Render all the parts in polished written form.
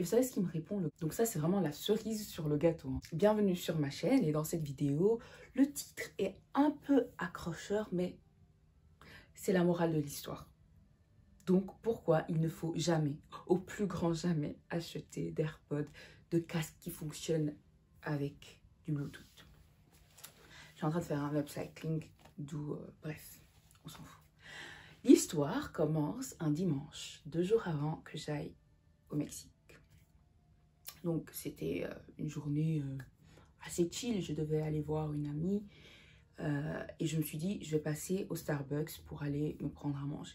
vous savez ce qu'il me répond? Donc ça, c'est vraiment la cerise sur le gâteau, hein. Bienvenue sur ma chaîne et dans cette vidéo, le titre est un peu accrocheur, mais c'est la morale de l'histoire. Donc pourquoi il ne faut jamais, au plus grand jamais, acheter d'AirPods, de casques qui fonctionnent avec du Bluetooth. Je suis en train de faire un upcycling, d'où, bref, on s'en fout. L'histoire commence un dimanche, 2 jours avant que j'aille au Mexique. Donc c'était une journée assez chill, je devais aller voir une amie et je me suis dit je vais passer au Starbucks pour aller me prendre à manger.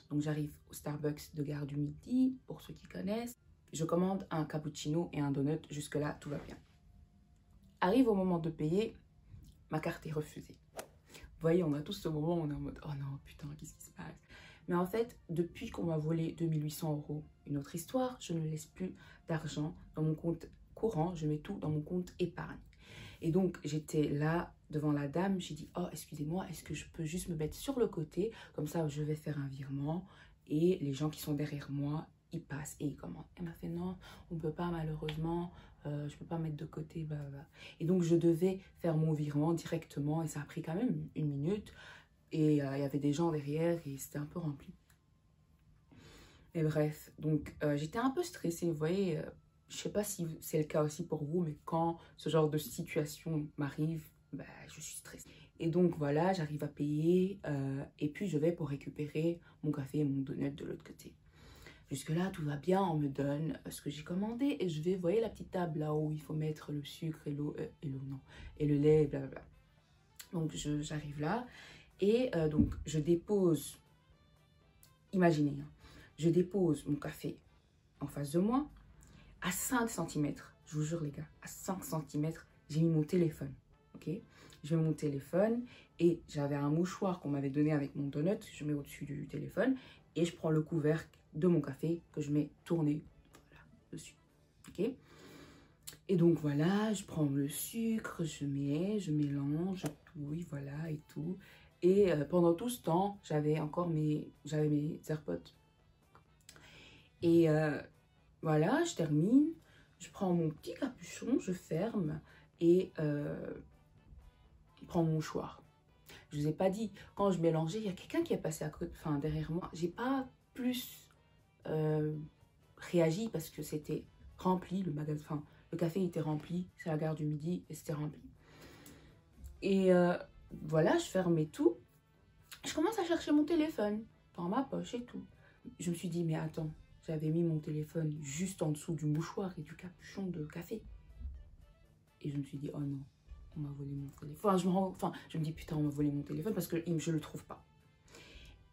Donc j'arrive au Starbucks de Gare du Midi, pour ceux qui connaissent. Je commande un cappuccino et un donut, jusque là tout va bien. Arrive au moment de payer, ma carte est refusée. Vous voyez, on a tous ce moment où on est en mode oh non putain, qu'est-ce qui se passe? Mais en fait, depuis qu'on m'a volé 2800 €, une autre histoire, je ne laisse plus d'argent dans mon compte courant, je mets tout dans mon compte épargne. Et donc, j'étais là devant la dame, j'ai dit, oh, excusez-moi, est-ce que je peux juste me mettre sur le côté? Comme ça, je vais faire un virement et les gens qui sont derrière moi, ils passent et ils commandent. Elle m'a fait, non, on ne peut pas malheureusement, je ne peux pas mettre de côté. Bah. Et donc, je devais faire mon virement directement et ça a pris quand même 1 minute. Et il y avait des gens derrière et c'était un peu rempli. Et bref, donc j'étais un peu stressée, vous voyez. Je ne sais pas si c'est le cas aussi pour vous, mais quand ce genre de situation m'arrive, bah, je suis stressée. Et donc voilà, j'arrive à payer et puis je vais pour récupérer mon café et mon donut de l'autre côté. Jusque-là, tout va bien, on me donne ce que j'ai commandé et je vais, vous voyez la petite table là où il faut mettre le sucre et l'eau, et le lait, blablabla. Donc j'arrive là. Et donc, je dépose, imaginez, hein, je dépose mon café en face de moi, à 5 cm, je vous jure les gars, à 5 cm, j'ai mis mon téléphone, ok? Je mets mon téléphone et j'avais un mouchoir qu'on m'avait donné avec mon donut, je mets au-dessus du téléphone et je prends le couvercle de mon café que je mets tourné, voilà, dessus, ok? Et donc voilà, je prends le sucre, je mélange tout, oui, voilà, et tout. Et pendant tout ce temps, j'avais mes AirPods. Et voilà, je termine, je prends mon petit capuchon, je ferme et je prends mon mouchoir. Je ne vous ai pas dit, quand je mélangeais, il y a quelqu'un qui est passé à côté, enfin derrière moi. J'ai pas plus réagi parce que c'était rempli, le magasin, enfin le café était rempli, c'est la Gare du Midi et c'était rempli. Et voilà, je fermais tout. Je commence à chercher mon téléphone dans ma poche et tout. Je me suis dit, mais attends, j'avais mis mon téléphone juste en dessous du mouchoir et du capuchon de café. Et je me suis dit, oh non, on m'a volé mon téléphone. Je me dis, putain, on m'a volé mon téléphone parce que je ne le trouve pas.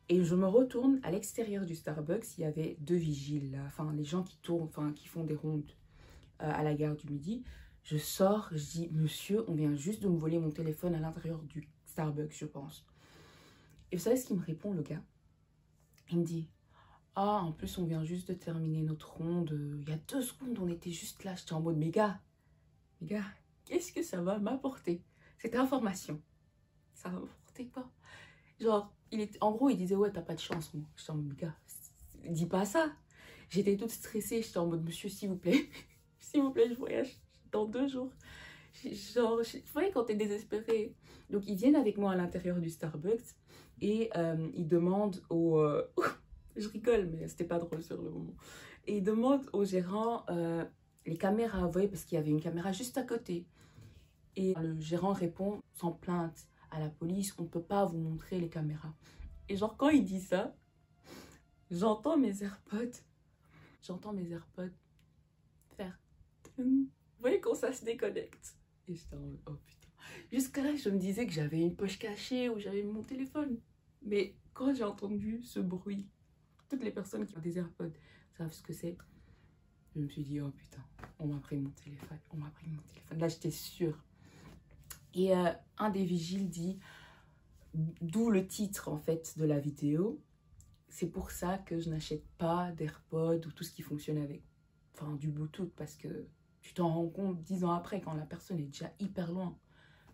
Et je me retourne à l'extérieur du Starbucks, il y avait 2 vigiles là, enfin les gens qui tournent, enfin qui font des rondes à la Gare du Midi. Je sors, je dis, monsieur, on vient juste de me voler mon téléphone à l'intérieur du Starbucks, je pense. Et vous savez ce qu'il me répond, le gars? Il me dit, ah, en plus, on vient juste de terminer notre ronde. Il y a 2 secondes, on était juste là. J'étais en mode, mais gars, qu'est-ce que ça va m'apporter? Cette information, ça va m'apporter quoi? Genre, en gros, il disait, ouais, t'as pas de chance, moi. J'étais en mode, mais gars, dis pas ça. J'étais toute stressée. J'étais en mode, monsieur, s'il vous plaît, s'il vous plaît, je voyage dans 2 jours. Genre, vous voyez quand t'es désespéré. Donc, ils viennent avec moi à l'intérieur du Starbucks et ils demandent au... je rigole, mais c'était pas drôle sur le moment. Et ils demandent au gérant les caméras, vous voyez, parce qu'il y avait une caméra juste à côté. Et le gérant répond sans plainte à la police, on ne peut pas vous montrer les caméras. Et genre, quand il dit ça, j'entends mes AirPods faire... Vous voyez quand ça se déconnecte? Et j'étais en mode, oh putain. Jusqu'à là, je me disais que j'avais une poche cachée où j'avais mon téléphone. Mais quand j'ai entendu ce bruit, toutes les personnes qui ont des AirPods savent ce que c'est. Je me suis dit, oh putain, on m'a pris mon téléphone, on m'a pris mon téléphone. Là, j'étais sûre. Et un des vigiles dit, d'où le titre en fait de la vidéo, c'est pour ça que je n'achète pas d'AirPods ou tout ce qui fonctionne avec du Bluetooth, parce que tu t'en rends compte 10 ans après quand la personne est déjà hyper loin.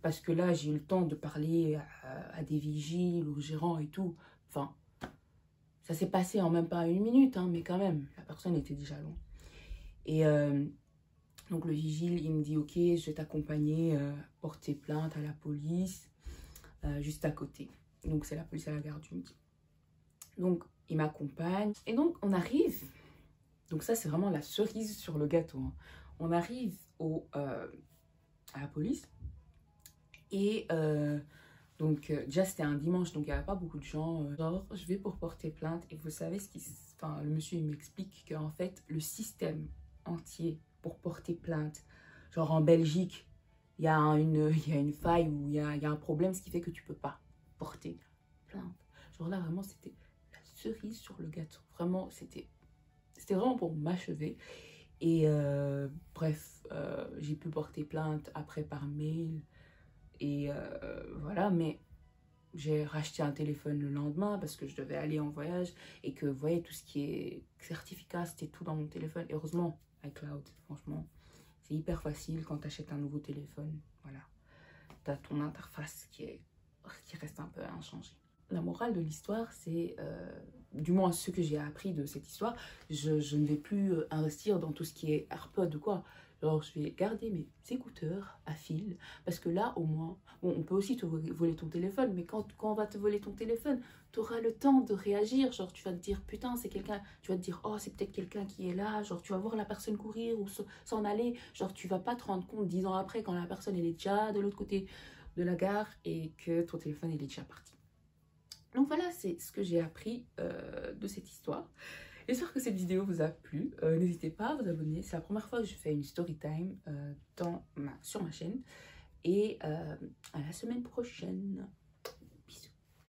Parce que là, j'ai eu le temps de parler à des vigiles, aux gérants et tout. Enfin, ça s'est passé en même pas 1 minute, hein, mais quand même, la personne était déjà loin. Et donc le vigile, il me dit, ok, je vais t'accompagner, porter plainte à la police, juste à côté. Donc c'est la police à la gare du Midi. Donc il m'accompagne. Et donc on arrive, donc ça c'est vraiment la cerise sur le gâteau. Hein. On arrive à la police. Et donc déjà c'était un dimanche, donc il n'y avait pas beaucoup de gens. Genre je vais pour porter plainte et vous savez ce qui... Enfin le monsieur il m'explique qu'en fait le système entier pour porter plainte, genre en Belgique, il y a une faille ou il y a un problème, ce qui fait que tu peux pas porter plainte. Genre là vraiment c'était la cerise sur le gâteau. Vraiment c'était vraiment pour m'achever. Et bref, j'ai pu porter plainte après par mail. Et voilà, mais j'ai racheté un téléphone le lendemain parce que je devais aller en voyage et que, vous voyez, tout ce qui est certificat, c'était tout dans mon téléphone. Et heureusement, iCloud, franchement, c'est hyper facile quand tu achètes un nouveau téléphone. Voilà, tu as ton interface qui reste un peu inchangée. La morale de l'histoire, c'est, du moins ce que j'ai appris de cette histoire, je ne vais plus investir dans tout ce qui est AirPod ou quoi. Alors, je vais garder mes écouteurs à fil, parce que là, au moins, bon, on peut aussi te voler ton téléphone, mais quand on va te voler ton téléphone, tu auras le temps de réagir. Genre, tu vas te dire, putain, c'est quelqu'un, tu vas te dire, oh, c'est peut-être quelqu'un qui est là. Genre, tu vas voir la personne courir ou s'en aller. Genre, tu vas pas te rendre compte 10 ans après, quand la personne, elle est déjà de l'autre côté de la gare et que ton téléphone, il est déjà parti. Donc voilà, c'est ce que j'ai appris de cette histoire. J'espère que cette vidéo vous a plu. N'hésitez pas à vous abonner. C'est la première fois que je fais une story time sur ma chaîne. Et à la semaine prochaine.